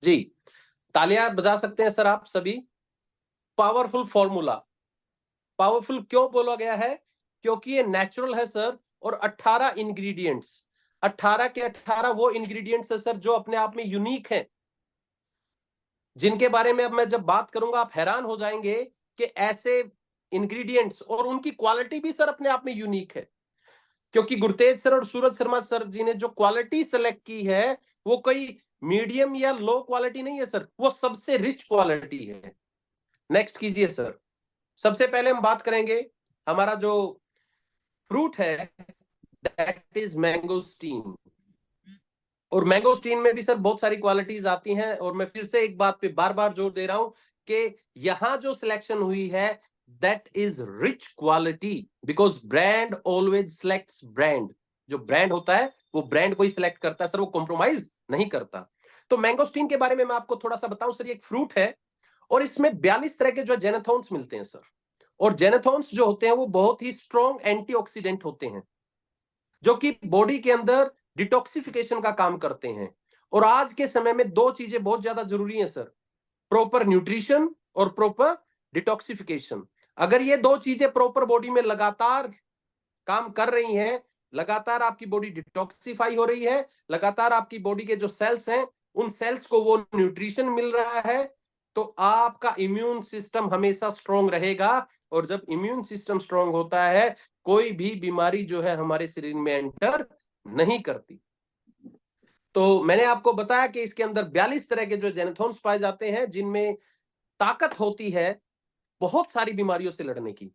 जी, तालियां बजा सकते हैं सर आप सभी। पावरफुल फॉर्मूला, पावरफुल क्यों बोला गया है? क्योंकि ये नेचुरल है सर, और 18 इंग्रेडिएंट्स, 18 के 18 वो इंग्रेडिएंट्स है सर जो अपने आप में यूनिक हैं, जिनके बारे में अब मैं जब बात करूंगा आप हैरान हो जाएंगे कि ऐसे इंग्रेडिएंट्स और उनकी क्वालिटी भी सर अपने आप में यूनिक है। क्योंकि गुरतेज सर और सूरज शर्मा सर जी ने जो क्वालिटी सेलेक्ट की है वो कोई मीडियम या लो क्वालिटी नहीं है सर, वो सबसे रिच क्वालिटी है। नेक्स्ट कीजिए सर। सबसे पहले हम बात करेंगे हमारा जो फ्रूट है, दैट इज मैंगोस्टीन। और मैंगोस्टीन में भी सर बहुत सारी क्वालिटीज आती हैं, और मैं फिर से एक बात पे बार बार जोर दे रहा हूं कि यहां जो सिलेक्शन हुई है that is rich quality, because brand always selects brand. जो ब्रांड होता है वो ब्रांड को ही सिलेक्ट करता है सर, वो कॉम्प्रोमाइज नहीं करता। तो मैंगोस्टीन के बारे में मैं आपको थोड़ा सा बताऊं सर, ये एक फ्रूट है और इसमें 42 तरह के जो जेनेथॉन्स मिलते हैं सर। और जेनेथॉन्स जो होते हैं वो बहुत ही स्ट्रॉन्ग एंटीऑक्सीडेंट होते हैं, जो कि बॉडी के अंदर डिटॉक्सिफिकेशन का काम करते हैं। और आज के समय में दो चीजें बहुत ज्यादा जरूरी हैं सर, प्रॉपर न्यूट्रिशन और प्रॉपर डिटॉक्सिफिकेशन। अगर ये दो चीजें प्रॉपर बॉडी में लगातार काम कर रही हैं, लगातार आपकी बॉडी डिटॉक्सिफाई हो रही है, लगातार आपकी बॉडी के जो सेल्स हैं उन सेल्स को वो न्यूट्रिशन मिल रहा है, तो आपका इम्यून सिस्टम हमेशा स्ट्रांग रहेगा। और जब इम्यून सिस्टम स्ट्रांग होता है कोई भी बीमारी जो है हमारे शरीर में एंटर नहीं करती। तो मैंने आपको बताया कि इसके अंदर 42 तरह के जो जेनेथॉन्स पाए जाते हैं, जिनमें ताकत होती है बहुत सारी बीमारियों से लड़ने की।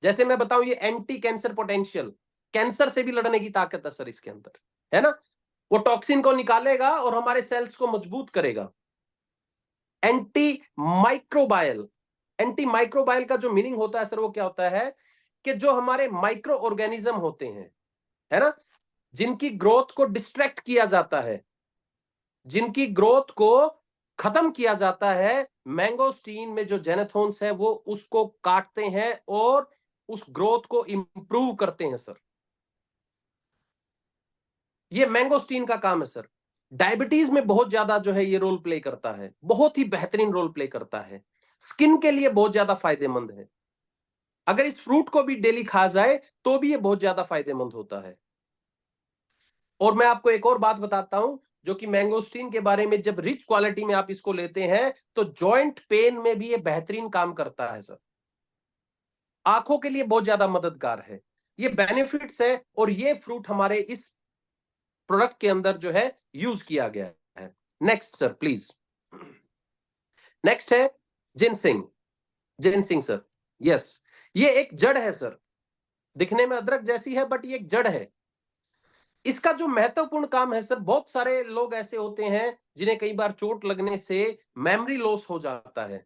जैसे मैं बताऊं, ये एंटी कैंसर पोटेंशियल, कैंसर से भी लड़ने की ताकत है सर इसके अंदर, है ना। वो टॉक्सिन को निकालेगा और हमारे सेल्स को मजबूत करेगा। एंटी माइक्रोबायल, एंटी माइक्रोबायल का जो मीनिंग होता है सर वो क्या होता है कि जो हमारे माइक्रो ऑर्गेनिज्म होते हैं, है ना, जिनकी ग्रोथ को डिस्ट्रैक्ट किया जाता है, जिनकी ग्रोथ को खत्म किया जाता है, मैंगोस्टीन में जो जेनेथॉन्स है वो उसको काटते हैं और उस ग्रोथ को इंप्रूव करते हैं सर। ये मैंगोस्टीन का काम है सर। डायबिटीज में बहुत ज्यादा जो है ये रोल प्ले करता है, बहुत ही बेहतरीन रोल प्ले करता है। स्किन के लिए बहुत ज्यादा फायदेमंद है। अगर इस फ्रूट को भी डेली खा जाए तो भी ये बहुत ज्यादा फायदेमंद होता है। और मैं आपको एक और बात बताता हूं, जो कि मैंगोस्टीन के बारे में, जब रिच क्वालिटी में आप इसको लेते हैं तो जॉइंट पेन में भी ये बेहतरीन काम करता है सर। आंखों के लिए बहुत ज्यादा मददगार है। ये बेनिफिट्स है और ये फ्रूट हमारे इस प्रोडक्ट के अंदर जो है यूज किया गया है। Next sir please. नेक्स्ट है जिनसिंग। जिनसिंग सर, यस, ये एक जड़ है सर। दिखने में अदरक जैसी है बट ये एक जड़ है। इसका जो महत्वपूर्ण काम है सर, बहुत सारे लोग ऐसे होते हैं जिन्हें कई बार चोट लगने से मेमोरी लॉस हो जाता है।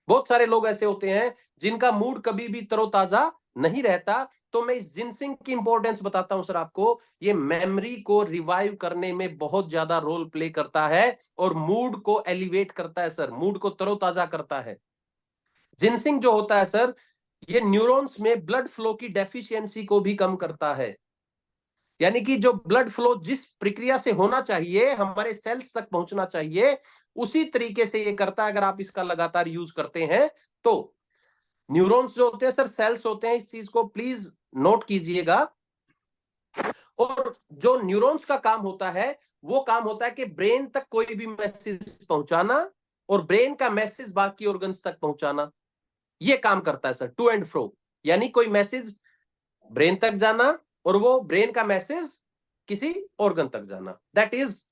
बहुत सारे लोग ऐसे होते हैं जिनका मूड कभी भी तरोताजा नहीं रहता। तो मैं इस जिनसिंग की इंपॉर्टेंस बताता हूं सर आपको। ये मेमोरी को रिवाइव करने में बहुत ज्यादा रोल प्ले करता है और मूड को एलिवेट करता है सर, मूड को तरोताजा करता है। जिनसिंग जो होता है सर, ये न्यूरॉन्स में ब्लड फ्लो की डेफिशिएंसी को भी कम करता है। यानी कि जो ब्लड फ्लो जिस प्रक्रिया से होना चाहिए, हमारे सेल्स तक पहुंचना चाहिए, उसी तरीके से ये करता है अगर आप इसका लगातार यूज करते हैं तो। न्यूरॉन्स जो होते हैं सर, सेल्स होते हैं, इस चीज को प्लीज नोट कीजिएगा। और जो न्यूरॉन्स का काम होता है वो काम होता है कि ब्रेन तक कोई भी मैसेज पहुंचाना और ब्रेन का मैसेज बाकी ऑर्गन्स तक पहुंचाना। ये काम करता है सर, टू एंड फ्रो। यानी कोई मैसेज ब्रेन तक जाना और वो ब्रेन का मैसेज किसी ऑर्गन तक जाना, that is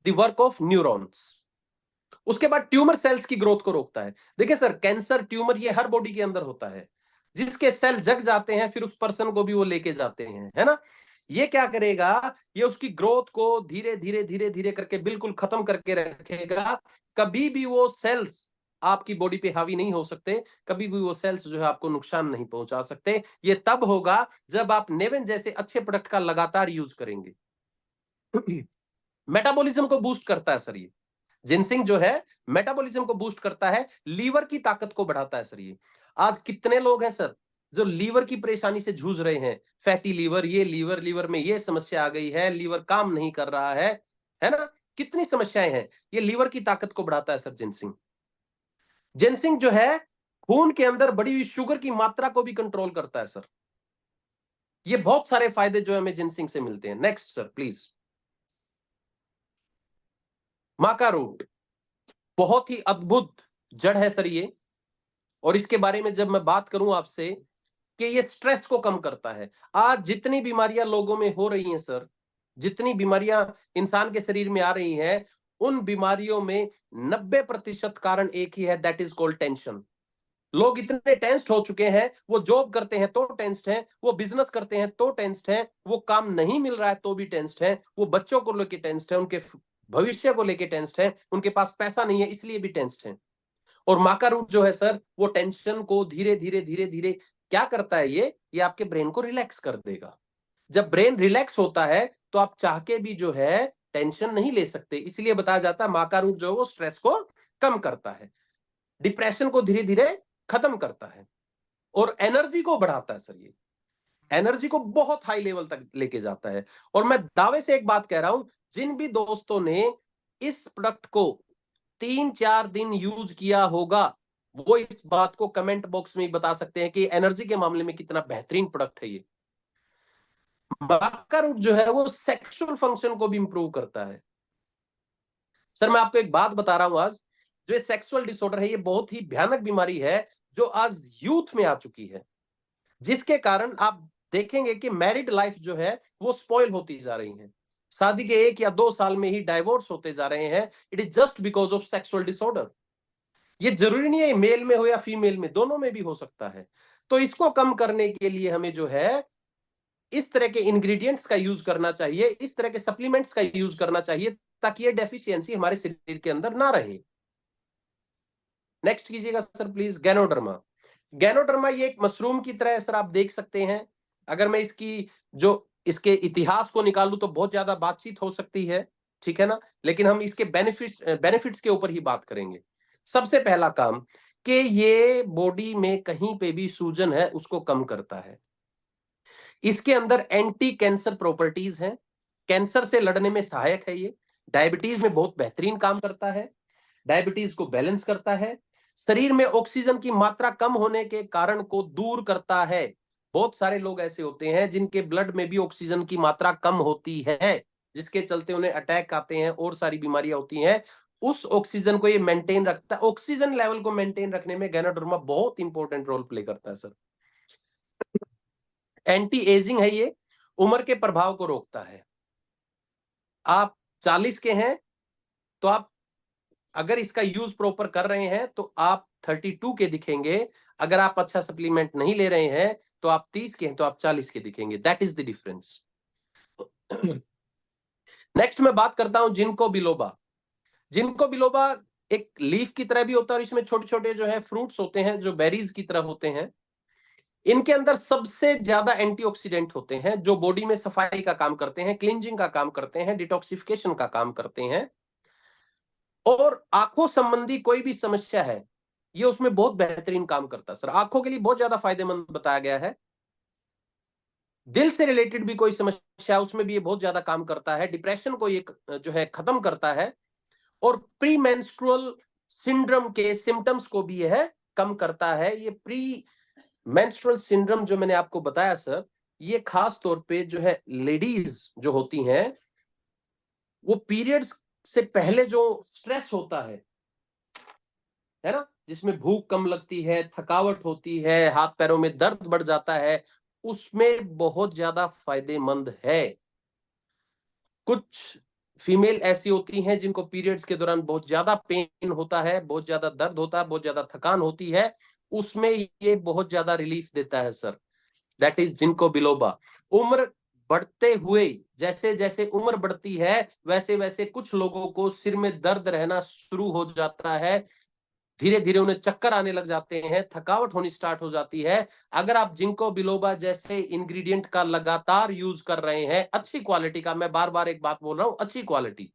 the work of neurons. उसके बाद ट्यूमर सेल्स की ग्रोथ को रोकता है। देखिए सर, कैंसर, ट्यूमर ये हर बॉडी के अंदर होता है। जिसके सेल जग जाते हैं फिर उस पर्सन को भी वो लेके जाते हैं, है ना। ये क्या करेगा, ये उसकी ग्रोथ को धीरे धीरे धीरे धीरे करके बिल्कुल खत्म करके रखेगा। कभी भी वो सेल्स आपकी बॉडी पे हावी नहीं हो सकते, कभी भी वो सेल्स जो है आपको नुकसान नहीं पहुंचा सकते। ये तब होगा जब आप नेवन जैसे अच्छे प्रोडक्ट का लगातार यूज करेंगे। मेटाबॉलिज्म को बूस्ट करता है सर ये। जिनसिंग जो है मेटाबॉलिज्म को बूस्ट करता है, लीवर की ताकत को बढ़ाता है सर ये। आज कितने लोग हैं सर जो लीवर की परेशानी से जूझ रहे हैं, फैटी लीवर, ये लीवर में ये समस्या आ गई है, लीवर काम नहीं कर रहा है ना। कितनी समस्याएं हैं। ये लीवर की ताकत को बढ़ाता है सर जिनसिंग। जिनसिंग जो है खून के अंदर बढ़ी हुई शुगर की मात्रा को भी कंट्रोल करता है सर। ये बहुत सारे फायदे जो हमें जिनसिंग से मिलते हैं। Next sir please. Maca root बहुत ही अद्भुत जड़ है सर ये, और इसके बारे में जब मैं बात करूं आपसे कि ये स्ट्रेस को कम करता है। आज जितनी बीमारियां लोगों में हो रही हैं सर, जितनी बीमारियां इंसान के शरीर में आ रही हैं, उन बीमारियों में 90% कारण एक ही है, दैट इज कॉल्ड टेंशन। लोग इतने टेंस्ड हो चुके हैं, वो जॉब करते हैं तो टेंस्ड हैं, वो बिजनेस करते हैं तो टेंस्ड हैं, वो काम नहीं मिल रहा है तो भी टेंस्ड हैं, वो बच्चों को लेके टेंस्ड हैं, उनके भविष्य को लेके टेंस्ड हैं, उनके पास पैसा नहीं है इसलिए भी टेंस्ड हैं। और माका रूट जो है सर, वो टेंशन को धीरे धीरे धीरे धीरे क्या करता है, ये आपके ब्रेन को रिलैक्स कर देगा। जब ब्रेन रिलैक्स होता है तो आप चाह के भी जो है टेंशन नहीं ले सकते। इसलिए बताया जाता है माका रूट जो है वो स्ट्रेस को कम करता है, डिप्रेशन को धीरे धीरे खत्म करता है, और एनर्जी को बढ़ाता है सर। ये एनर्जी को बहुत हाई लेवल तक लेके जाता है। और मैं दावे से एक बात कह रहा हूं, जिन भी दोस्तों ने इस प्रोडक्ट को 3-4 दिन यूज किया होगा, वो इस बात को कमेंट बॉक्स में बता सकते हैं कि एनर्जी के मामले में कितना बेहतरीन प्रोडक्ट है ये। माका रूट जो है वो सेक्सुअल फंक्शन को भी इंप्रूव करता है। सर मैं आपको एक बात बता रहा हूं, आज जो सेक्सुअल डिसऑर्डर है ये बहुत ही भयानक बीमारी है जो आज यूथ में आ चुकी है, जिसके कारण आप देखेंगे कि मैरिड लाइफ जो है वो स्पॉइल होती जा रही है। शादी के 1 या 2 साल में ही डाइवोर्स होते जा रहे हैं। It is just because of sexual disorder. ये जरूरी नहीं है मेल में हो या फीमेल में, दोनों में भी हो सकता है। तो इसको कम करने के लिए हमें जो है इस तरह के इंग्रेडिएंट्स का यूज करना चाहिए, इस तरह के सप्लीमेंट्स का यूज करना चाहिए, ताकि ये डेफिशिएंसी हमारे शरीर के अंदर ना रहे। नेक्स्ट कीजिएगा सर प्लीज। गैनोडर्मा। गैनोडर्मा ये एक मशरूम की तरह है सर, आप देख सकते हैं। अगर मैं इसके इतिहास को निकालूं तो बहुत ज्यादा बातचीत हो सकती है, ठीक है ना, लेकिन हम इसके बेनिफिट्स के ऊपर ही बात करेंगे। सबसे पहला काम कि ये बॉडी में कहीं पे भी सूजन है उसको कम करता है। इसके अंदर एंटी कैंसर प्रॉपर्टीज हैं, कैंसर से लड़ने में सहायक है ये। डायबिटीज में बहुत बेहतरीन काम करता है, डायबिटीज को बैलेंस करता है, शरीर में ऑक्सीजन की मात्रा कम होने के कारण को दूर करता है। बहुत सारे लोग ऐसे होते हैं जिनके ब्लड में भी ऑक्सीजन की मात्रा कम होती है, जिसके चलते उन्हें अटैक आते हैं और सारी बीमारियां होती हैं। उस ऑक्सीजन को ये मेंटेन रखता है। ऑक्सीजन लेवल को मेंटेन रखने में गैनोडर्मा बहुत इंपॉर्टेंट रोल प्ले करता है सर। एंटी एजिंग है ये, उम्र के प्रभाव को रोकता है। आप 40 के हैं तो आप अगर इसका यूज प्रॉपर कर रहे हैं तो आप 32 के दिखेंगे। अगर आप अच्छा सप्लीमेंट नहीं ले रहे हैं तो आप 30 के हैं तो आप 40 के दिखेंगे। That is the difference. Next मैं बात करता हूं जिनको बिलोबा। जिनको बिलोबा एक लीफ की तरह भी होता है और इसमें छोटे छोटे जो है फ्रूट्स होते हैं जो बेरीज की तरह होते हैं। इनके अंदर सबसे ज्यादा एंटीऑक्सीडेंट होते हैं जो बॉडी में सफाई का काम करते हैं, क्लींजिंग का काम करते हैं, डिटॉक्सिफिकेशन का काम करते हैं। और आंखों संबंधी कोई भी समस्या है ये उसमें बहुत बेहतरीन काम करता है सर। आंखों के लिए बहुत ज्यादा फायदेमंद बताया गया है। दिल से रिलेटेड भी कोई समस्या उसमें भी ये बहुत ज्यादा काम करता है। डिप्रेशन को ये जो है खत्म करता है, और प्री मेंस्ट्रुअल सिंड्रोम के सिम्टम्स को भी यह कम करता है। ये प्री मेंस्ट्रुअल सिंड्रोम जो मैंने आपको बताया सर, ये खास तौर पे जो है लेडीज जो होती हैं वो पीरियड्स से पहले जो स्ट्रेस होता है ना, जिसमें भूख कम लगती है, थकावट होती है, हाथ पैरों में दर्द बढ़ जाता है, उसमें बहुत ज्यादा फायदेमंद है। कुछ फीमेल ऐसी होती हैं जिनको पीरियड्स के दौरान बहुत ज्यादा पेन होता है, बहुत ज्यादा दर्द होता है, बहुत ज्यादा थकान होती है, उसमें ये बहुत ज्यादा रिलीफ देता है सर। दैट इज जिनको बिलोबा। उम्र बढ़ते हुए जैसे जैसे उम्र बढ़ती है वैसे वैसे कुछ लोगों को सिर में दर्द रहना शुरू हो जाता है, धीरे धीरे उन्हें चक्कर आने लग जाते हैं, थकावट होनी स्टार्ट हो जाती है। अगर आप जिंको बिलोबा जैसे इंग्रेडिएंट का लगातार यूज कर रहे हैं, अच्छी क्वालिटी का, मैं बार बार एक बात बोल रहा हूं, अच्छी क्वालिटी,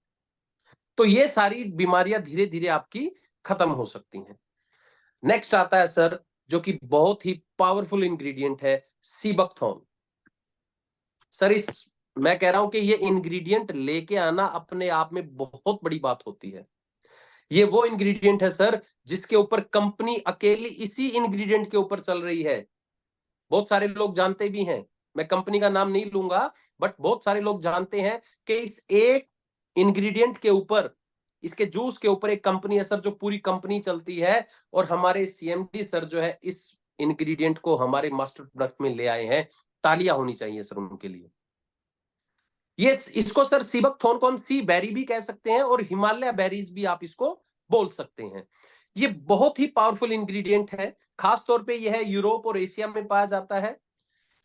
तो ये सारी बीमारियां धीरे धीरे आपकी खत्म हो सकती हैं। नेक्स्ट आता है सर जो कि बहुत ही पावरफुल इंग्रेडिएंट है, सीबकथॉर्न। सर इस मैं कह रहा हूं कि ये इंग्रेडिएंट लेके आना अपने आप में बहुत बड़ी बात होती है। ये वो इंग्रेडिएंट है सर जिसके ऊपर कंपनी अकेली इसी इंग्रेडिएंट के ऊपर चल रही है। बहुत सारे लोग जानते भी हैं, मैं कंपनी का नाम नहीं लूंगा, बट बहुत सारे लोग जानते हैं कि इस एक इंग्रेडिएंट के ऊपर, इसके जूस के ऊपर एक कंपनी है सर जो पूरी कंपनी चलती है। और हमारे सीएमडी सर जो है इस इंग्रेडिएंट को हमारे मास्टर प्रोडक्ट में ले आए हैं। तालियां होनी चाहिए सर उनके लिए। ये इसको सर सीबकथॉर्न को हम सी बेरी भी कह सकते हैं और हिमालय बेरीज भी आप इसको बोल सकते हैं। ये बहुत ही पावरफुल इंग्रेडिएंट है, खास तौर पे यह यूरोप और एशिया में पाया जाता है।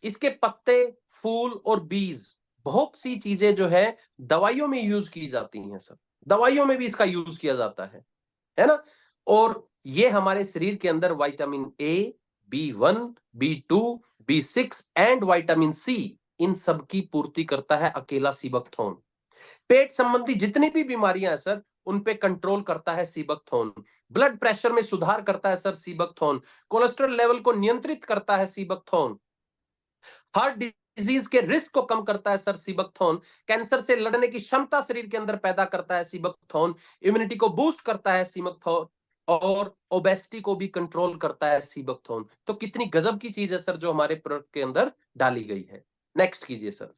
इसके पत्ते, फूल और बीज, बहुत सी चीजें जो है दवाइयों में यूज की जाती हैं सर, दवाइयों में भी इसका यूज किया जाता है ना। और ये हमारे शरीर के अंदर vitamin A, B1, B2, B6 and vitamin C, इन सब की पूर्ति करता है अकेला सीबकथॉर्न। पेट संबंधी जितनी भी बीमारियां हैं सर उन पे कंट्रोल करता है सीबकथॉर्न। ब्लड प्रेशर में सुधार करता है सर सीबकथॉर्न। कोलेस्ट्रॉल लेवल को नियंत्रित करता है सीबकथॉर्न। हार्ट डिजीज के रिस्क को कम करता है सर सीबकथॉर्न। कैंसर से लड़ने की क्षमता शरीर के अंदर पैदा करता है सीबकथॉर्न। इम्यूनिटी को बूस्ट करता है सीबकथॉर्न। और ओबेसिटी को भी कंट्रोल करता है सीबकथॉर्न। तो कितनी गजब की चीज है सर जो हमारे प्रोडक्ट के अंदर डाली गई है। नेक्स्ट कीजिए सर,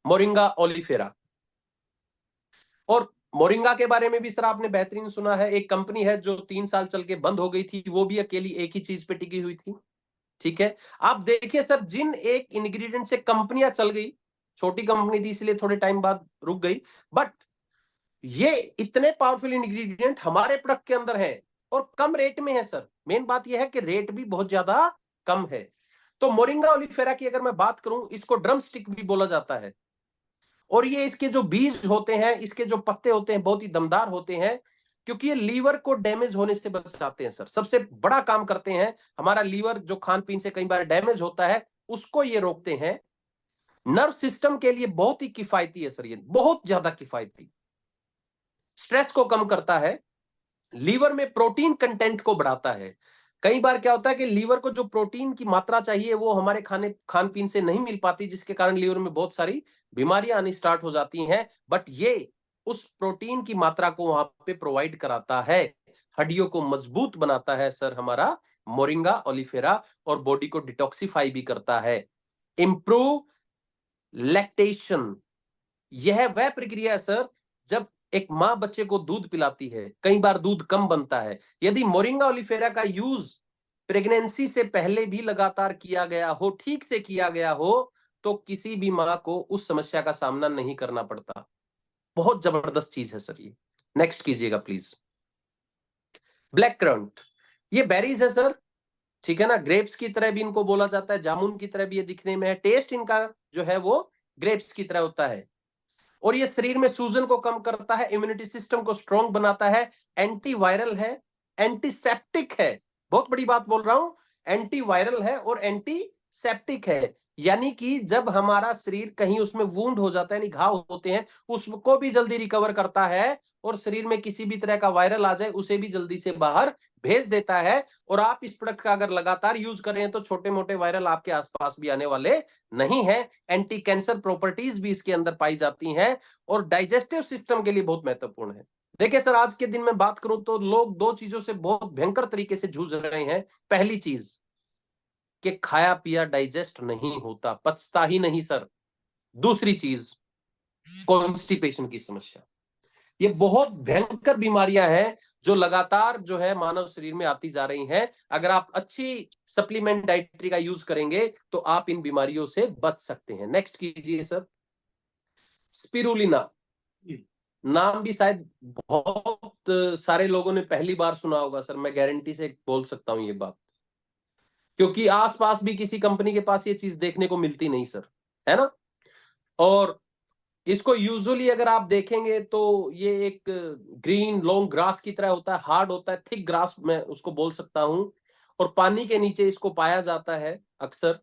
मोरिंगा ओलिफेरा। और मोरिंगा के बारे में भी सर आपने बेहतरीन सुना है। एक कंपनी है जो 3 साल चल के बंद हो गई थी, वो भी अकेली एक ही चीज पे टिकी हुई थी। ठीक है, आप देखिए सर, जिन एक इंग्रेडिएंट से कंपनियां चल गई, छोटी कंपनी थी इसलिए थोड़े टाइम बाद रुक गई, बट ये इतने पावरफुल इंग्रेडिएंट हमारे प्रोडक्ट के अंदर है और कम रेट में है सर। मेन बात यह है कि रेट भी बहुत ज्यादा कम है। तो मोरिंगा ओलिफेरा की अगर मैं बात करूं, इसको ड्रम स्टिक भी बोला जाता है। और ये इसके जो बीज होते हैं, इसके जो पत्ते होते हैं, बहुत ही दमदार होते हैं, क्योंकि ये लीवर को डैमेज होने से बचाते हैं सर। सबसे बड़ा काम करते हैं, हमारा लीवर जो खान पीन से कई बार डैमेज होता है उसको ये रोकते हैं। नर्व सिस्टम के लिए बहुत ही किफायती है सर, ये बहुत ज्यादा किफायती। स्ट्रेस को कम करता है, लीवर में प्रोटीन कंटेंट को बढ़ाता है। कई बार क्या होता है कि लीवर को जो प्रोटीन की मात्रा चाहिए वो हमारे खान पीन से नहीं मिल पाती, जिसके कारण लीवर में बहुत सारी बीमारियां आनी स्टार्ट हो जाती हैं। बट ये उस प्रोटीन की मात्रा को वहां पे प्रोवाइड कराता है, हड्डियों को मजबूत बनाता है सर हमारा मोरिंगा ओलिफेरा, और बॉडी को डिटॉक्सिफाई भी करता है। इंप्रूव लैक्टेशन, यह वह प्रक्रिया है सर जब एक मां बच्चे को दूध पिलाती है, कई बार दूध कम बनता है। यदि मोरिंगा ओलिफेरा का यूज प्रेगनेंसी से पहले भी लगातार किया गया हो, ठीक से किया गया हो, तो किसी भी मां को उस समस्या का सामना नहीं करना पड़ता। बहुत जबरदस्त चीज है सर ये। नेक्स्ट कीजिएगा प्लीज। ब्लैक करंट, ये बेरीज है सर, ठीक है ना। ग्रेप्स की तरह भी इनको बोला जाता है, जामुन की तरह भी ये दिखने में है। टेस्ट इनका जो है वो ग्रेप्स की तरह होता है। और ये शरीर में सूजन को कम करता है, इम्यूनिटी सिस्टम को स्ट्रॉन्ग बनाता है, एंटीवायरल है, एंटीसेप्टिक है। बहुत बड़ी बात बोल रहा हूं, एंटीवायरल है और एंटीसेप्टिक है। यानी कि जब हमारा शरीर कहीं उसमें वुंड हो जाता है, यानी घाव होते हैं, उसको भी जल्दी रिकवर करता है। और शरीर में किसी भी तरह का वायरल आ जाए उसे भी जल्दी से बाहर भेज देता है। और आप इस प्रोडक्ट का अगर लगातार यूज कर रहे हैं तो छोटे मोटे वायरल आपके आसपास भी आने वाले नहीं है। एंटी कैंसर प्रॉपर्टीज भी इसके अंदर पाई जाती हैं और डाइजेस्टिव सिस्टम के लिए बहुत महत्वपूर्ण है। देखिए सर, आज के दिन में बात करूं तो लोग दो चीजों से बहुत भयंकर तरीके से जूझ रहे हैं। पहली चीज कि खाया पिया डाइजेस्ट नहीं होता, पचता ही नहीं सर। दूसरी चीज कॉन्स्टिपेशन की समस्या। ये बहुत भयंकर बीमारियां हैं जो लगातार जो है मानव शरीर में आती जा रही हैं। अगर आप अच्छी सप्लीमेंट डाइटरी का यूज करेंगे तो आप इन बीमारियों से बच सकते हैं। नेक्स्ट कीजिए सर, स्पिरुलिना। नाम भी शायद बहुत सारे लोगों ने पहली बार सुना होगा सर, मैं गारंटी से बोल सकता हूं ये बात, क्योंकि आसपास भी किसी कंपनी के पास ये चीज देखने को मिलती नहीं सर, है ना। और इसको यूजुअली अगर आप देखेंगे तो ये एक ग्रीन लॉन्ग ग्रास की तरह होता है, हार्ड होता है, थिक ग्रास मैं उसको बोल सकता हूं। और पानी के नीचे इसको पाया जाता है, अक्सर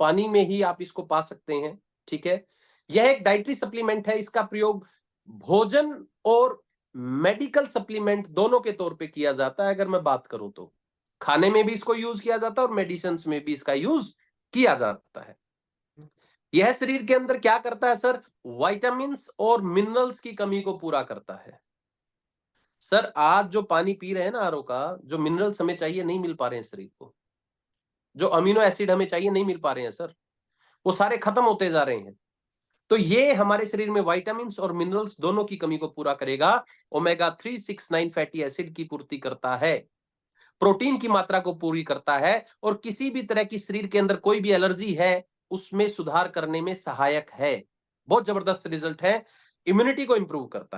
पानी में ही आप इसको पा सकते हैं। ठीक है, यह एक डाइटरी सप्लीमेंट है। इसका प्रयोग भोजन और मेडिकल सप्लीमेंट दोनों के तौर पे किया जाता है। अगर मैं बात करूं तो खाने में भी इसको यूज किया जाता है और मेडिसिन में भी इसका यूज किया जाता है। यह शरीर के अंदर क्या करता है सर? विटामिन्स और मिनरल्स की कमी को पूरा करता है। सर आज जो पानी पी रहे हैं ना आरओ का, जो मिनरल्स हमें चाहिए नहीं मिल पा रहे हैं शरीर को, जो अमीनो एसिड हमें चाहिए नहीं मिल पा रहे हैं सर, वो सारे खत्म होते जा रहे हैं। तो ये हमारे शरीर में विटामिन्स और मिनरल्स दोनों की कमी को पूरा करेगा। ओमेगा 369 फैटी एसिड की पूर्ति करता है, प्रोटीन की मात्रा को पूरी करता है, और किसी भी तरह की शरीर के अंदर कोई भी एलर्जी है उसमें सुधार करने में सहायक है। बहुत जबरदस्त रिजल्ट है, इम्यूनिटी को इंप्रूव करता है।